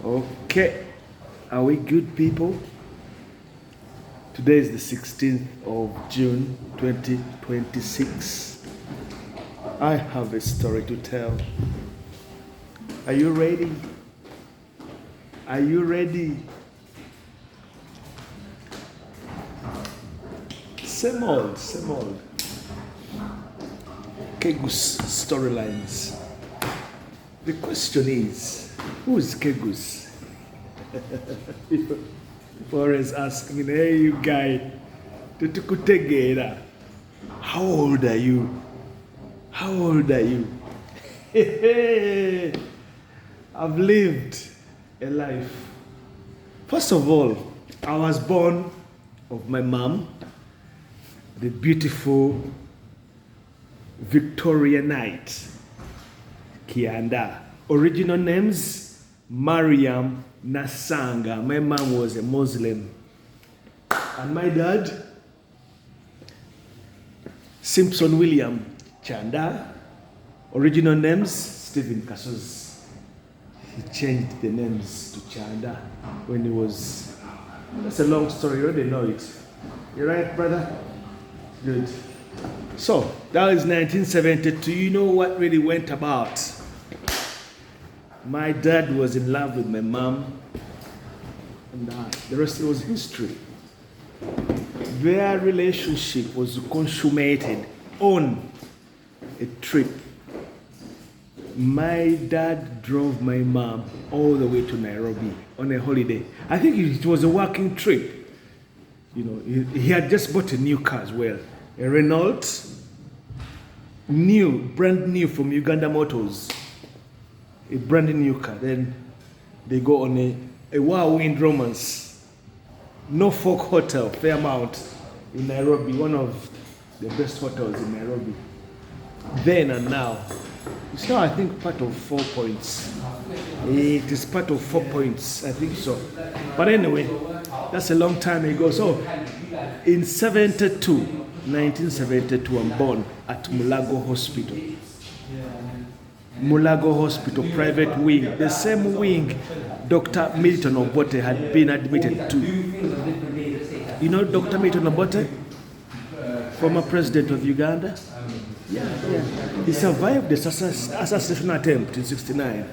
Okay, are we good, people? Today is the 16th of June 2026. I have a story to tell. Are you ready? Are you ready? Same old. Kegus storylines. The question is, who is Kegus? People always ask me, hey, you guy, tutukutegera. How old are you? How old are you? I've lived a life. First of all, I was born of my mom, the beautiful Victorianite, Kyanda. Original names, Mariam Nasanga. My mom was a Muslim. And my dad, Simpson William Chanda. Original names, Stephen Kasos. He changed the names to Chanda when he was... That's a long story, you already know it. You right, brother? Good. So, that was 1972. You know what really went about? My dad was in love with my mom, and the rest was history. Their relationship was consummated on a trip. My dad drove my mom all the way to Nairobi on a holiday. I think it was a working trip. You know, he had just bought a new car as well. A Renault, brand new from Uganda Motors. A brand new car. Then they go on a whirlwind romance. Norfolk Hotel, Fairmount in Nairobi, one of the best hotels in Nairobi. Then and now. It's now, I think, part of 4 Points. It is part of 4 Points, I think so. But anyway, that's a long time ago. So, in 1972, I'm born at Mulago Hospital. Mulago Hospital, private wing. The same wing Dr. Milton Obote had been admitted to. You know Dr. Milton Obote? Former president of Uganda? Yeah. He survived the assassination attempt in '69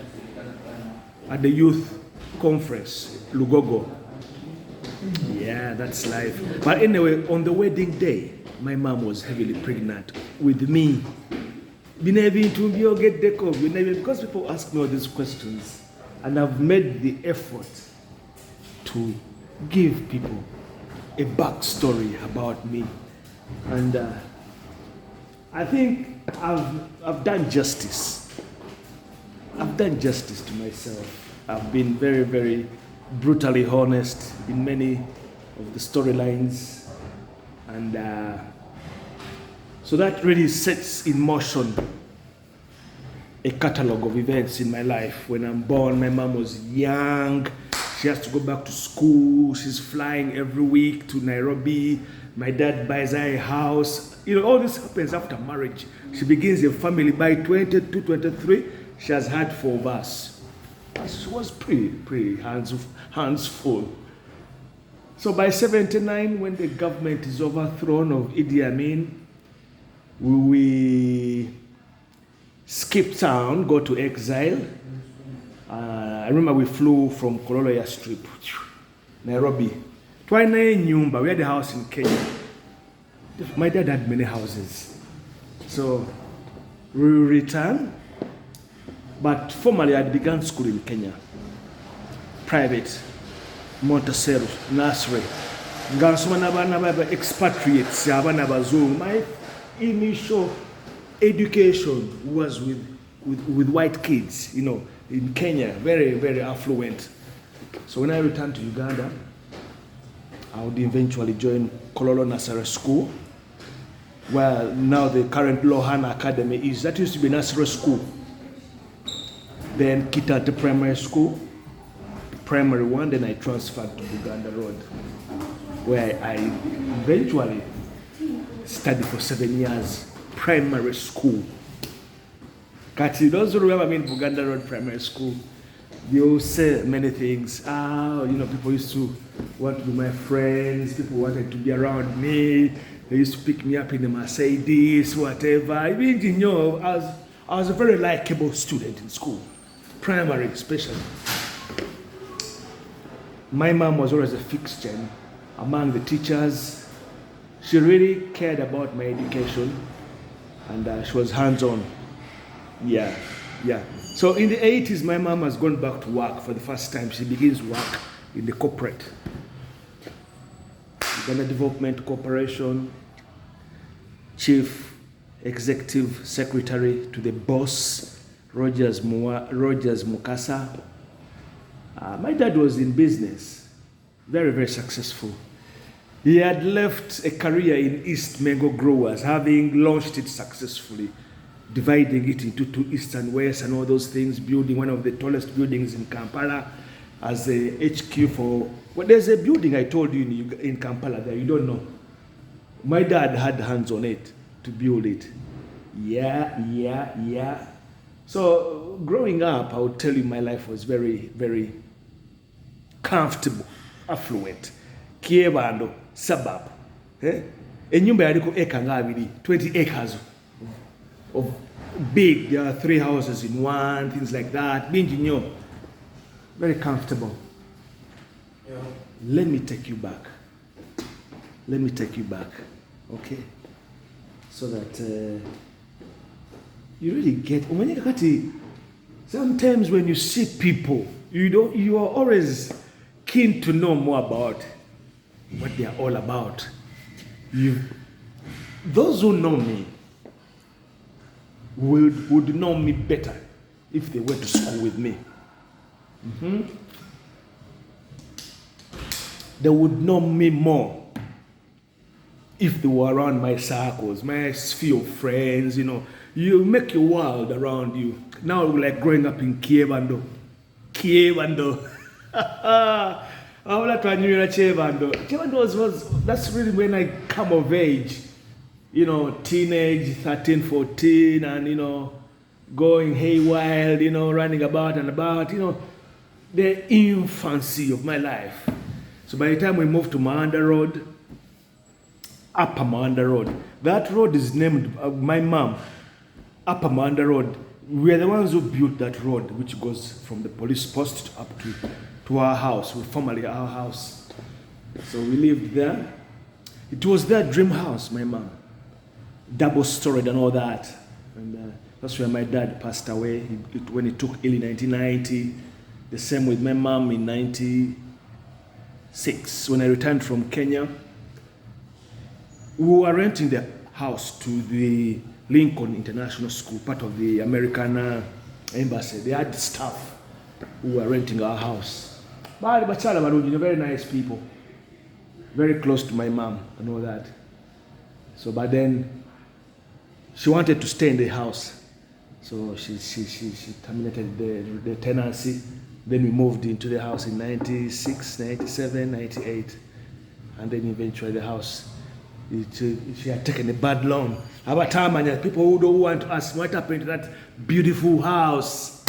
at the youth conference, Lugogo. Yeah, that's life. But anyway, on the wedding day, my mom was heavily pregnant with me. Because people ask me all these questions, and I've made the effort to give people a backstory about me. And I think I've done justice. I've done justice to myself. I've been very, very brutally honest in many of the storylines. And so that really sets in motion a catalog of events in my life. When I'm born, my mom was young. She has to go back to school. She's flying every week to Nairobi. My dad buys her a house. You know, all this happens after marriage. She begins a family by 22, 23. She has had 4 of us. She was pretty hands full. So by 79, when the government is overthrown of Idi Amin, we skip town, go to exile. I remember we flew from Kololo Strip, Nairobi. We had a house in Kenya. My dad had many houses. So we returned, but formally I began school in Kenya. Private, Montessori, nursery. Expatriates, my initial education was with white kids, you know, in Kenya, very, very affluent. So when I returned to Uganda, I would eventually join Kololo Nursery School, where now the current Lohana Academy is. That used to be nursery school. Then Kyanda Primary School, primary 1, then I transferred to Uganda Road, where I eventually studied for 7 years, primary school. Kati, those who remember me in Uganda Road Primary School, they all say many things. People used to want to be my friends. People wanted to be around me. They used to pick me up in the Mercedes, whatever. I mean, I was a very likable student in school, primary especially. My mom was always a fixture among the teachers. She really cared about my education, and she was hands-on. Yeah. So in the 80s, my mom has gone back to work for the first time. She begins work in the corporate, Uganda Development Corporation, Chief Executive Secretary to the boss, Rogers Mukasa. My dad was in business, very, very successful. He had left a career in East Mango Growers, having launched it successfully, dividing it into two, East and West and all those things, building one of the tallest buildings in Kampala as a HQ for, well, there's a building I told you in Kampala that you don't know. My dad had hands on it to build it. Yeah. So growing up, I would tell you my life was very, very comfortable, affluent. Kyanda, suburb. Enyumba yaliko eka ngabiri, 20 acres of big, there are 3 houses in one, things like that. Bingi very comfortable. Yeah. Let me take you back, okay? So that you really get. Sometimes when you see people, you are always keen to know more about what they are all about. Those who know me would know me better if they went to school with me. They would know me more if they were around my circles, my sphere of friends. You make your world around you. Now, like growing up in Kyanda. That's really when I come of age. Teenage, 13, 14, and, going haywire, running about and about, the infancy of my life. So by the time we moved to Maanda Road, Upper Maanda Road, that road is named my mom, Upper Maanda Road. We are the ones who built that road, which goes from the police post up to our house, formerly our house. So we lived there. It was their dream house, my mom. Double-storied and all that. And that's where my dad passed away when he took ill in 1990. The same with my mom in 96. When I returned from Kenya, we were renting the house to the Lincoln International School, part of the American embassy. They had staff who were renting our house. Very nice people. Very close to my mom and all that. So, but then she wanted to stay in the house. So she terminated the tenancy. Then we moved into the house in 96, 97, 98. And then eventually the house, she had taken a bad loan. About time, and people who don't want to ask what happened to that beautiful house.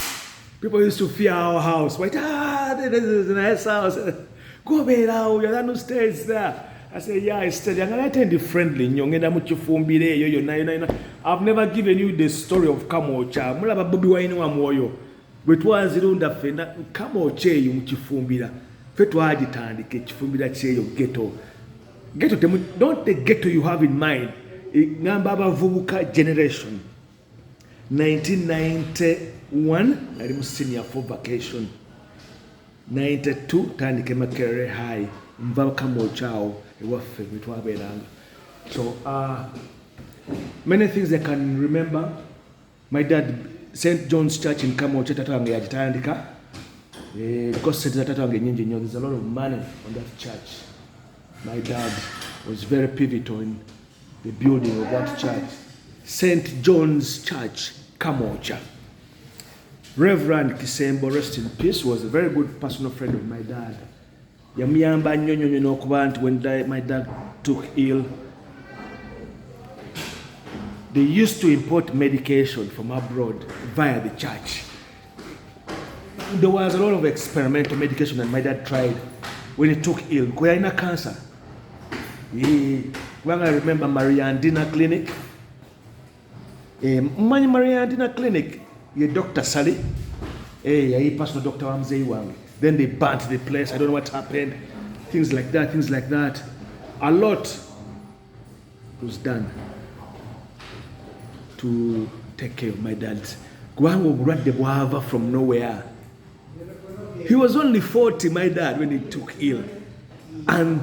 People used to fear our house. This is a nice house. Go away now, you're not stays there. I said, yeah, I said, I'm going to attend friendly. I've never given you the story of Kamocha. But was it on the fender? Kamoche, you muchifumbira. Fetwaji tandike, chifumbira cheyo ghetto. Ghetto, don't the ghetto you have in mind. Ngambaba Vubuka generation. 1991, I was senior for vacation. 92, tandike makere high. Mvaka mochao, ewafe mitwa bedanga. So, many things I can remember. My dad, St. John's Church in Kamoche Tatawange yajitandika. Because there's a lot of money on that church. My dad was very pivotal in the building of that church. St. John's Church, Kamocha. Reverend Kisembo, rest in peace, was a very good personal friend of my dad. Yamiyamba nyonyo kubantu when my dad took ill. They used to import medication from abroad via the church. there was a lot of experimental medication that my dad tried when he took ill. Because he had cancer. When I remember Mariandina Clinic, Mariandina Clinic, Dr. Sally, he personal Dr. Ramsey Wang. Then they burnt the place. I don't know what happened. Things like that. A lot was done to take care of my dad. From nowhere. He was only 40, my dad, when he took ill. And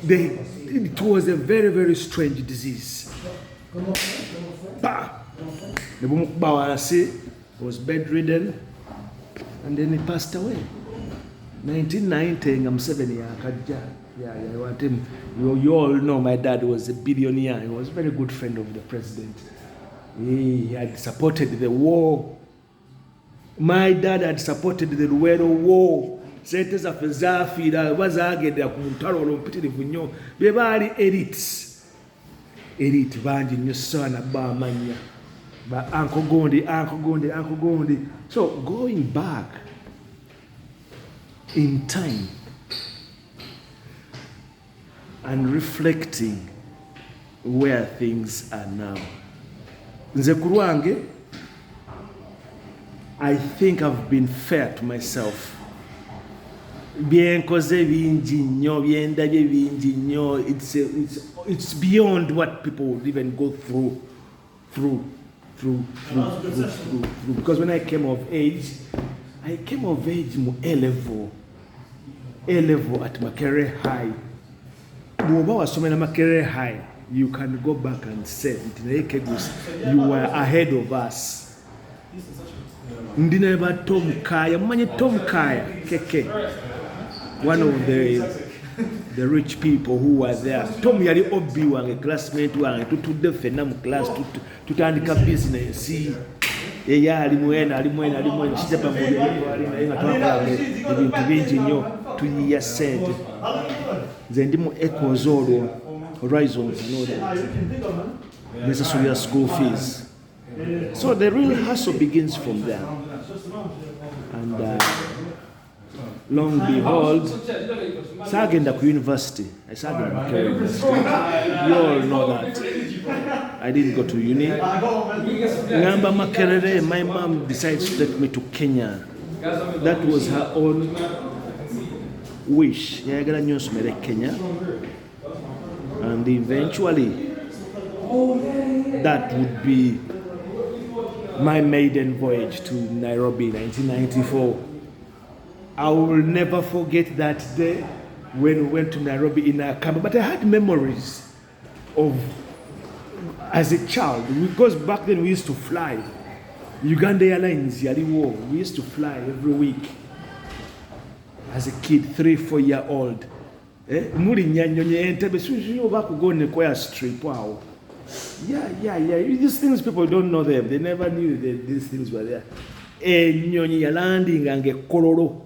it was a very, very strange disease. He was bedridden, and then he passed away. 1990, I'm 7 years. You all know my dad was a billionaire. He was a very good friend of the president. He had supported the war. My dad had supported the Luwero War. Sente zaffe zaafiira bazaagenda ku ntalo olumpitirivu nnyo be baali elite bangi nnyo sana bamanya ba Uncle Gondi. So going back in time and reflecting where things are now, nze ku lwange, I think I've been fair to myself. Byenkoze bingi nnyo, byendabye bingi nnyo. It's beyond what people would even go through. Because when I came of age mu A-level at Makerere High. Bw'oba wasomera Makerere High, you can go back and say, you were ahead of us. Ndineba Tom Kaya, manye Tom Kaya, Keke, one of the rich people who were there. Tom yali obi wange, classmate wange, tutudde ffenna mu class, tutandika business. Ali mwena, kitapa muli, nga twakola ebintu bingi nnyo, tuyiya ssente. Nze ndi mu Echoes olwo, Horizons, nesasulira school fees. So the real hustle begins from there. And long behold, sagenda ku university. I sagenda Makerere University. You all know that. I didn't go to uni. Ngamba Makerere, my mom decides to take me to Kenya. That was her own wish. Yayagala nnyo nsomere Kenya. And eventually, that would be my maiden voyage to Nairobi, 1994. I will never forget that day when we went to Nairobi in a camp. But I had memories of, as a child, because back then we used to fly. Uganda Airlines, Yaliwo, we used to fly every week. As a kid, 3-4-year-old. Muri nyanyonye entebe, suyo bakugo ne kwaya strip, wow. Yeah. These things, people don't know them. They never knew that these things were there. Nyonyi ya landing ange kololo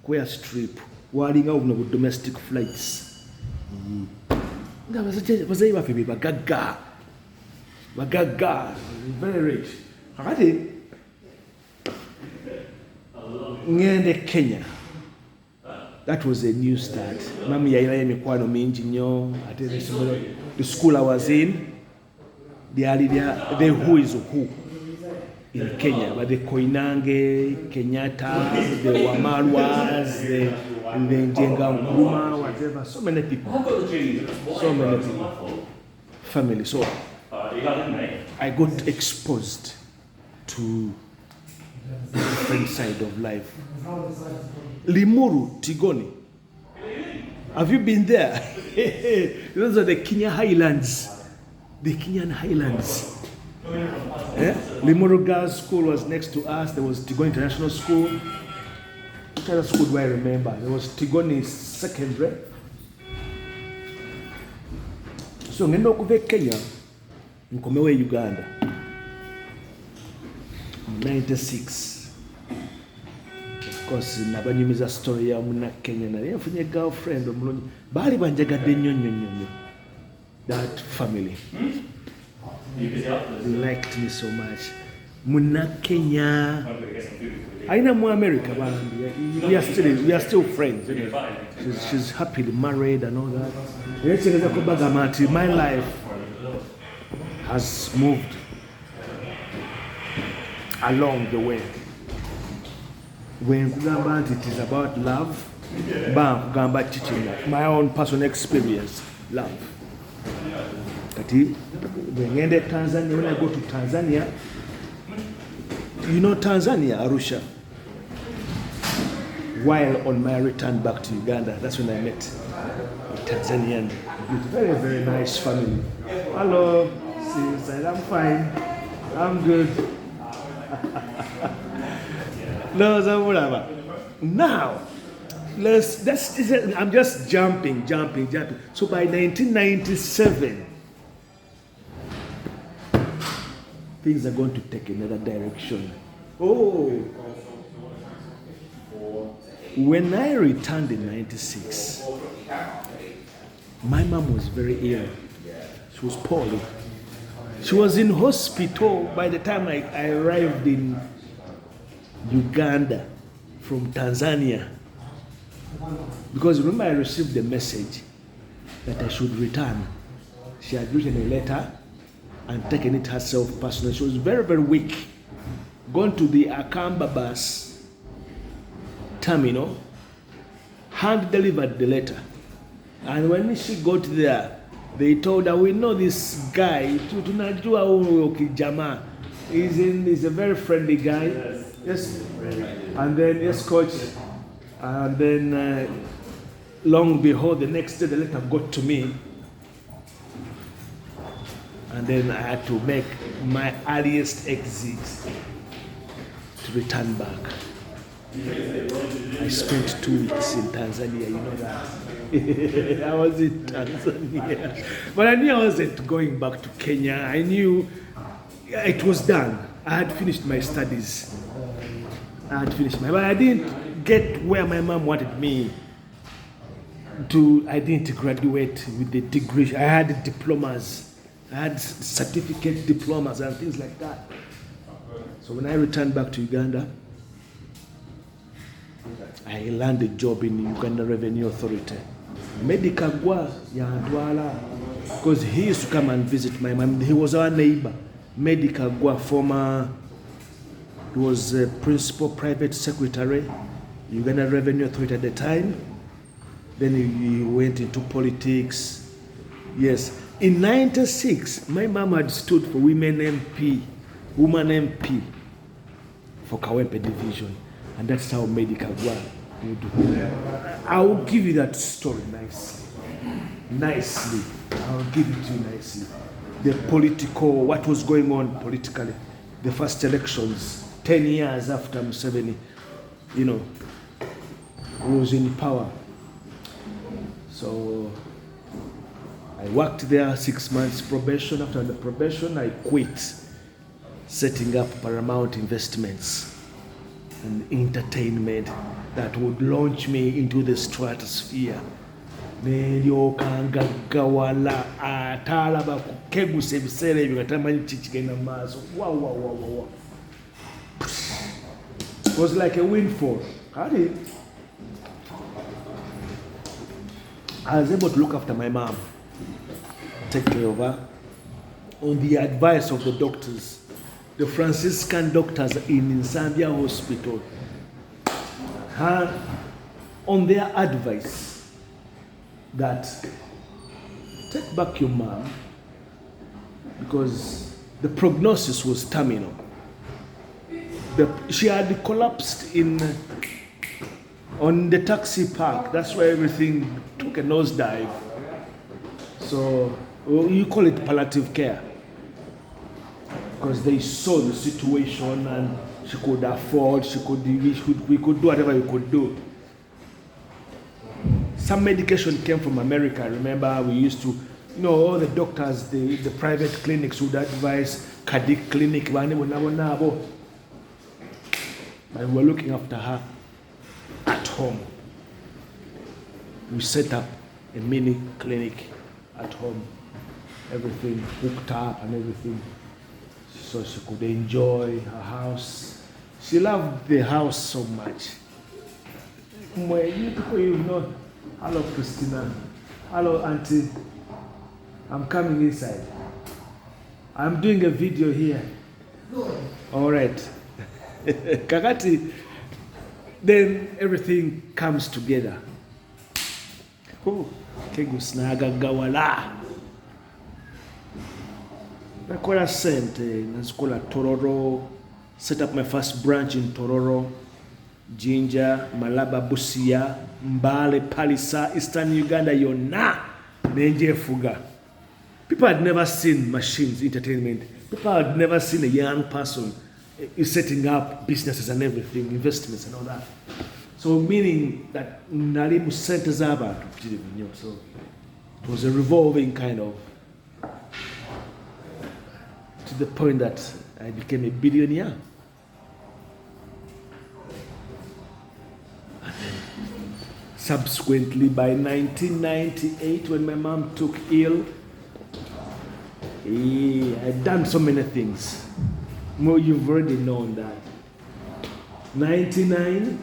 kwaya strip. Walinga ubuno bu domestic flights. Nga bazayi bafe be bagagga. Very rich. Kakati ngende Kenya. That was a new start. Mami yaila emikwano mingi nnyo. Ate the school I was in, the who is who in Kenya, but the Koinange, Kenyatta, the Wamalwas, the Njenga Nkrumah, whatever, so many people. Family. So I got exposed to the different side of life. Limuru, Tigoni. Have you been there? Those are the Kenya Highlands. The Kenyan Highlands. Limuru Girls School was next to us. There was Tigoni International School. Which other school do I remember? There was Tigoni Secondary. So, ngenda okuva Kenya, nkomewo Uganda. 96. Of course, nabanyumiza story ya muna Kenya na yafunye girlfriend omulungi. Bali banjagadde nnyo. That family. They liked me so much. Muna Kenya. I know America, but we are still friends. You know. She's happily married and all that. My life has moved along the way. When it is about love, my own personal experience, love. When I go to Tanzania, you know Tanzania, Arusha. While on my return back to Uganda, that's when I met a Tanzanian, very, very nice family. Hello, sis, I'm fine, I'm good. No, whatever. Now, I'm just jumping. So by 1997, things are going to take another direction. When I returned in 96, my mom was very ill. She was poorly. She was in hospital by the time I arrived in Uganda from Tanzania. Because remember, I received a message that I should return. She had written a letter and taken it herself personally. She was very, very weak. Gone to the Akamba bus terminal, hand delivered the letter. And when she got there, they told her, we know this guy, he's a very friendly guy. Yes. And then, yes, coach. And then, long behold, the next day the letter got to me. And then I had to make my earliest exit to return back. I spent 2 weeks in Tanzania, you know that. I was in Tanzania. But I knew I wasn't going back to Kenya. I knew it was done. I had finished my studies. But I didn't get where my mom wanted me to. I didn't graduate with the degree. I had diplomas. I had certificate diplomas and things like that. So when I returned back to Uganda, I landed a job in Uganda Revenue Authority. Medical gwa yantwala, because he used to come and visit my mom. He was our neighbor. Medical gwa, former, he was a principal private secretary, Uganda Revenue Authority at the time. Then he went into politics. Yes. In 96, my mom had stood for woman MP for Kawempe Division. And that's how medical work would do. I will give you that story nicely. I will give it to you nicely. The political, what was going on politically. The first elections, 10 years after Museveni, was in power. So I worked there 6 months probation. After the probation, I quit, setting up Paramount Investments and entertainment that would launch me into the stratosphere. It was like a windfall. I was able to look after my mom, take care of her, on the advice of the doctors. The Franciscan doctors in Zambia Hospital, on their advice that take back your mom because the prognosis was terminal. She had collapsed on the taxi park. That's where everything took a nosedive. So you call it palliative care. Because they saw the situation and she could afford, we could do whatever we could do. Some medication came from America. I remember we used to, all the doctors, the private clinics would advise cardiac clinic. And we were looking after her at home. We set up a mini clinic at home. Everything hooked up and everything. so she could enjoy her house. She loved the house so much. You people, you know, hello Christina, hello Auntie, I'm coming inside. I'm doing a video here. All right. Kakati, then everything comes together. Oh, kegusnaga gawala. Nakola sente, nazikola Tororo, set up my first branch in Tororo, Jinja, Malaba, Busia, Mbale, Palisa, Eastern Uganda, Yona, Nenje Fuga. People had never seen machines, entertainment. People had never seen a young person setting up businesses and everything, investments and all that. So meaning that Nalimu centers about, so it was a revolving kind of, to the point that I became a billionaire. And then subsequently, by 1998, when my mom took ill, I'd done so many things. Well, you've already known that. 99,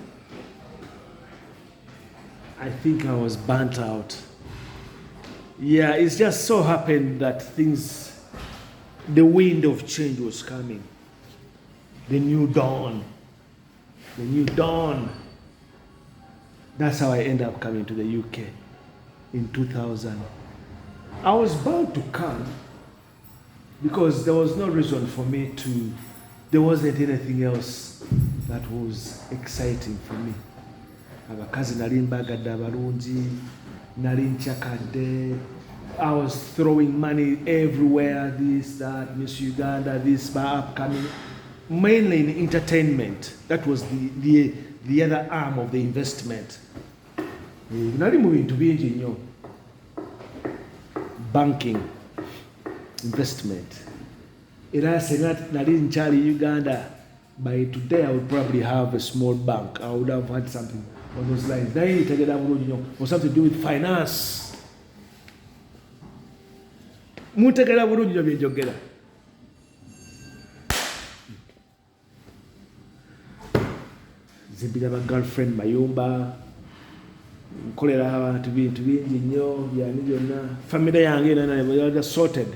I think I was burnt out. Yeah, it's just so happened that things, the wind of change was coming. The new dawn. The new dawn. That's how I ended up coming to the UK in 2000. I was bound to come because there was no reason for me to, there wasn't anything else that was exciting for me. Abakazi nali mbagadde abalungi, nali nkyakadde. I was throwing money everywhere, this, that, Miss Uganda, this, my upcoming, mainly in entertainment. That was the other arm of the investment. Nali moving to bingi nnyo. Banking, investment. Era senga nali nkyali Uganda, by today I would probably have a small bank. I would have had something on those lines. Naye tegera bulungi nnyo, or something to do with finance. Mutegera bulungi nnyo bye njogera. Zimbira ba girlfriend mayumba, nkolera abantu bintu bingi nnyo byani byonna. Family yange nana was sorted.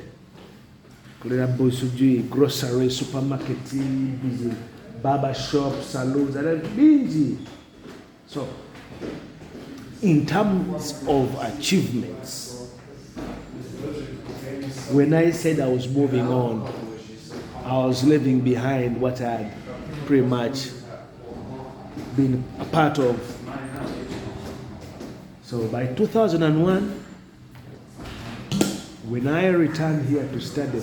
Kolera Bosuji, grocery, supermarket, busy, barber shop, saloons, and bingi. So, in terms of achievements, when I said I was moving on, I was leaving behind what I had pretty much been a part of. So by 2001, when I returned here to study,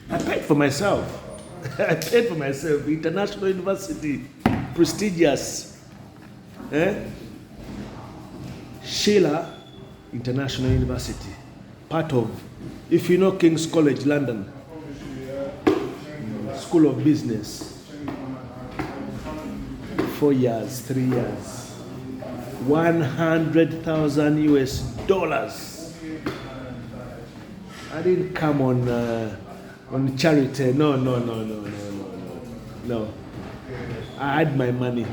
I paid for myself. I paid for myself. International University, prestigious. Sheila International University, part of, if you know King's College London, School of Business, 4 years, 3 years, $100,000 US. I didn't come on charity. No. I had my money.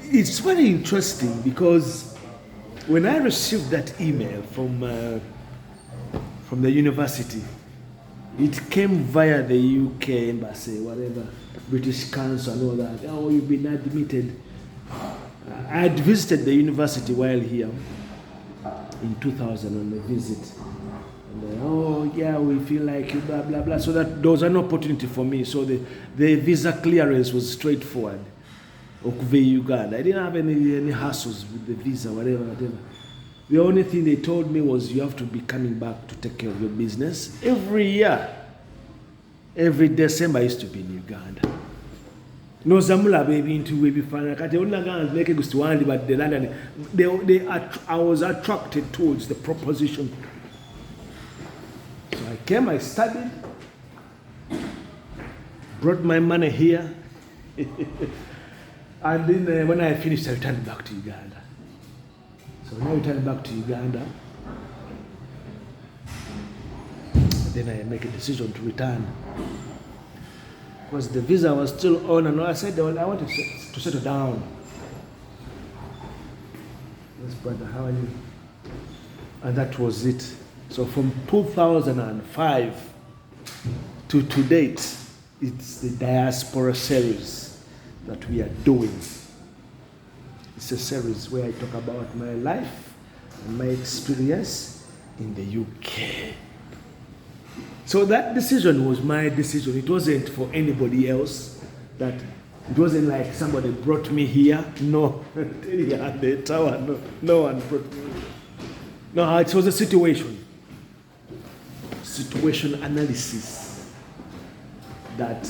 It's very interesting because when I received that email from the university, it came via the UK embassy, whatever, British Council and all that. Oh, you've been admitted. I had visited the university while here in 2000 on a visit. And oh yeah, we feel like you, blah, blah, blah. So that there was an opportunity for me. So the visa clearance was straightforward. Okuve Uganda. I didn't have any hassles with the visa, whatever. The only thing they told me was you have to be coming back to take care of your business every year. Every December I used to be in Uganda. No zamula baby into baby fan. Kati onagana make gustiwandi but the London. I was attracted towards the proposition. So I came, I studied, brought my money here. And then when I finished, I returned back to Uganda. So when I returned back to Uganda, then I make a decision to return. Because the visa was still on, and I said, well, I wanted to settle down. Yes, brother, how are you? And that was it. So from 2005 to date, it's the diaspora series that we are doing. It's a series where I talk about my life and my experience in the UK. So that decision was my decision. It wasn't for anybody else. That it wasn't like somebody brought me here. No, at the tower, no one brought me here. No, it was a situation analysis that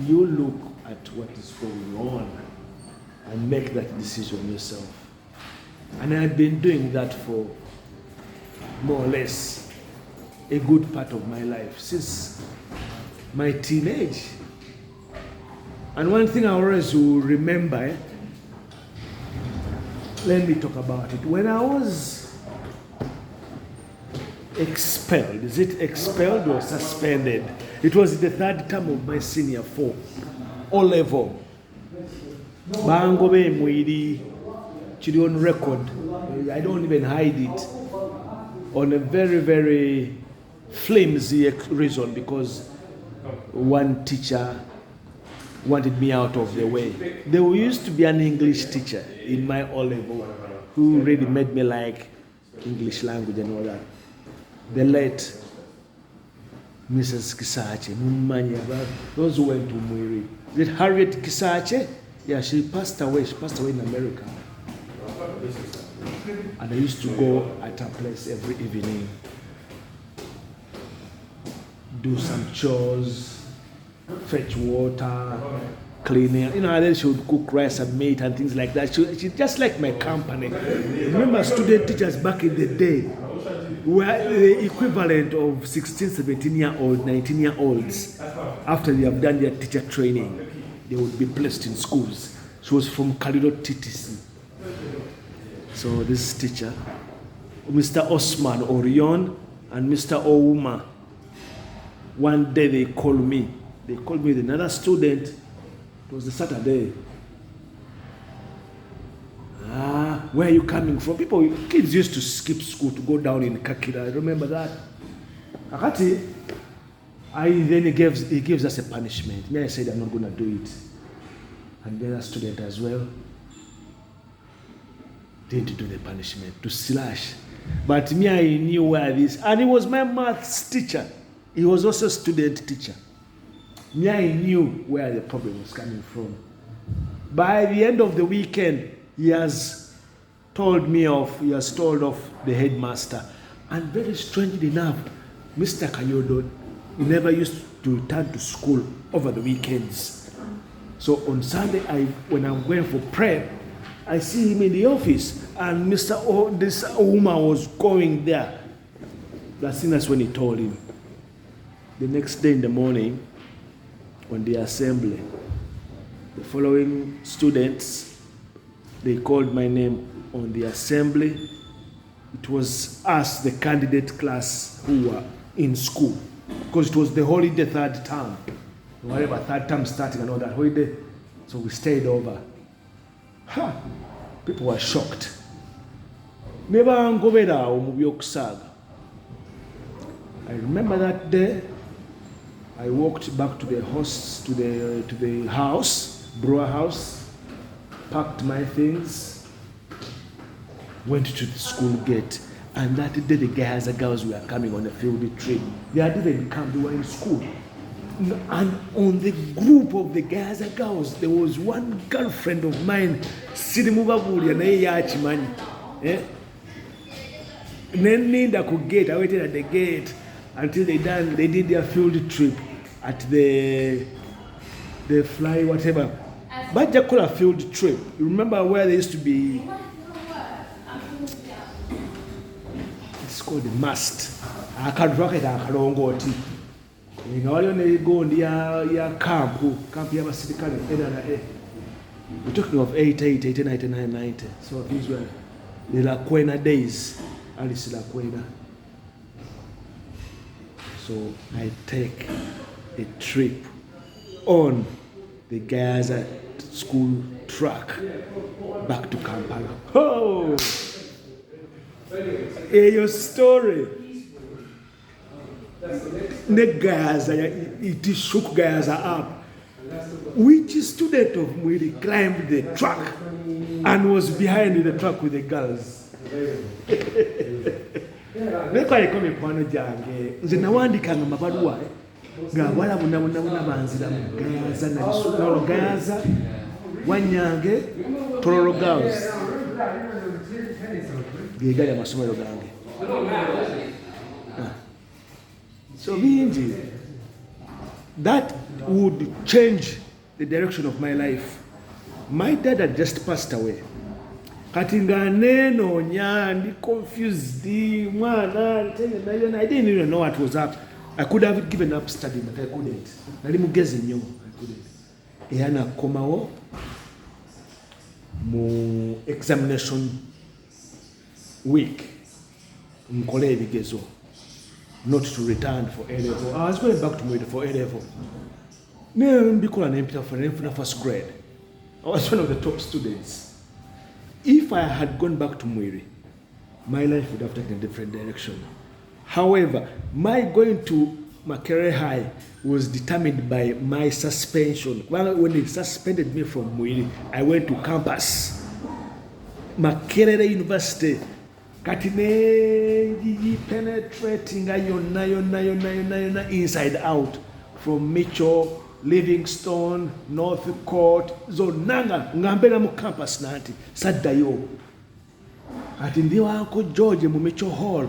you look at what is going on and make that decision yourself. And I've been doing that for more or less a good part of my life, since my teenage. And one thing I always will remember, let me talk about it. When I was expelled, is it expelled or suspended? It was the third term of my senior 4, O level. Bangobe Mwidi, chili on record. I don't even hide it, on a very, very flimsy reason, because one teacher wanted me out of the way. There used to be an English teacher in my O level who really made me like English language and all that. The late Mrs. Kisache, those who went to Mwiri. Is it Harriet Kisache? Yeah, she passed away. She passed away in America. And I used to go at her place every evening, do some chores, fetch water, cleaning. You know, then she would cook rice and meat and things like that. She just like my company. Remember, student teachers back in the day were the equivalent of 16, 17-year-old, 19-year-olds. After they have done their teacher training, they would be placed in schools. She was from Kalido TTC. So this teacher, Mr. Osman Orion and Mr. Ouma, one day they called me. They called me with another student. It was a Saturday. Where are you coming from? Kids used to skip school to go down in Kakira. I remember that. Akati, then he gives us a punishment. Me, I said I'm not going to do it. And the other student as well didn't do the punishment, to slash. But me, I knew where this, and he was my maths teacher. He was also a student teacher. Me, I knew where the problem was coming from. By the end of the weekend, he has told off the headmaster. And very strangely enough, Mr. Kayodo, he never used to return to school over the weekends. So on Sunday, when I'm going for prayer, I see him in the office, and this woman was going there. That's when he told him. The next day in the morning, on the assembly, the following students, they called my name on the assembly. It was us, the candidate class, who were in school, because it was the holiday third term. Whatever, third term starting and all that holiday. So we stayed over. People were shocked. I remember that day. I walked back to the house, brewer house, packed my things, went to the school gate, and that day the guys and girls were coming on a field trip. They had even come, they were in school. And on the group of the guys and girls, there was one girlfriend of mine, Sidimubaburi, and Yachimani. I waited at the gate until they did their field trip at the fly whatever. But they call a field trip. You remember where they used to be? It's called the mast. I can't rock it. I can't go to. You know, you go in the camp y'abasirikale. We're talking of 88, 89, 90. So these were the La Quena days. Alice La Quena. So I take a trip on the Gaza school truck back to Kampala. Oh, your story. The Gaza, it shook Gaza up. Which student of Mwiri climbed the truck and was behind the truck with the girls? Nekwaliko mikwano gyange nze nawandikanga mabaluwa ng'abawala bonna banzira mu Gaza nalisukaolo Gaza Wanyange Tororo Girls ge gali amasomero gange. So bingi that would change the direction of my life. My dad had just passed away. Kati nga nenoonya ndi confused mwana I didn't even know what was up. I could have given up studying but I couldn't. Nali mugezi nnyo. I couldn't. Era nakomawo mu examination week nkole ebigezo not to return for A level. I was going back to Mwiri for A level. Mbikola nempita for first grade. I was one of the top students. If I had gone back to Mwiri, my life would have taken a different direction. However, my going to Makerere High was determined by my suspension. When they suspended me from Mwiri, I went to campus. Makerere University. Katine penetrating yonna inside out. From Mitchell, Livingstone, North Court, zonanga ngambera mu campus nanti saddayo. Ati ndiwa Uncle George mu Mitchell Hall.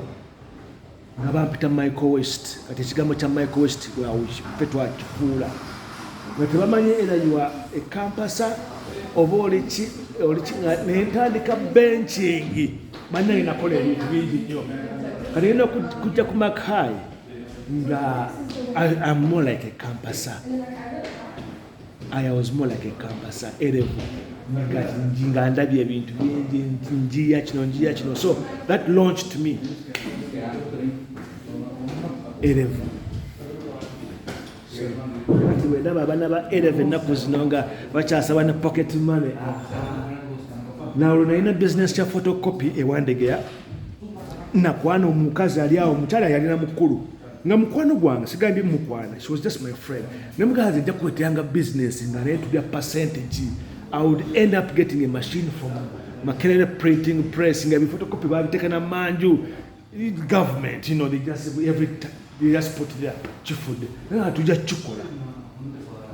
Ngabampita Michael West. Kati ekigambo kya Michael West ffe twakifuula. Bwe tebamanyi era you are a campuser oba oliki nentandika benching. Bannange nakola ebintu bingi nnyo. Kati ngenda kujja ku Mackay nga I'm more like a campuser. I was more like a campuser. Nga ndabye ebintu bingi njiya kino. So that launched me. Erevu. Kati wendaba abaana ba Erevu ennaku zino nga bakyasaba ne pocket money. Now nalina business kya photocopy ewandegeya nakwana omukazi ali awo omukyala yalina mukulu nga mukwano gwange sigandi mukwana. She was just my friend. Nemugazi nja kwetanga business nga naye tulya percentage. I would end up getting a machine from Makerere printing press nga photocopy babiteka na manju government, they just every time they just put their chifood. Na tujja chukola.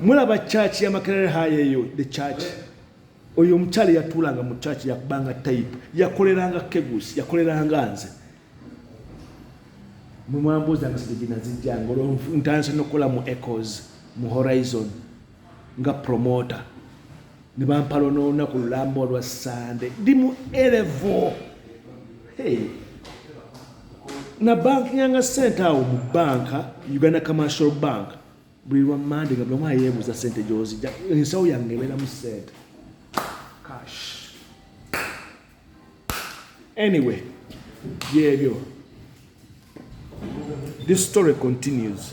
Mulaba church ya Makerere High eyo, the church. Oyo omukyala yatuulanga mu church yakubanga type yakoleranga kegusi yakoleranga nze mumwambuuza nga sigina zijjanga olwo ntandise nokukola mu Echoes mu Horizon nga promoter ne bampala n'olunaku lulambo olwa Sunday ndi mu A-level. Hey. Na banki yanga sente awo mu banka Uganda Commercial Bank buli lwa Monday nga buli yeebuuza sente gy'ozijja ensawo yange ebeeramu sente. Cash. Anyway, yeah, this story continues.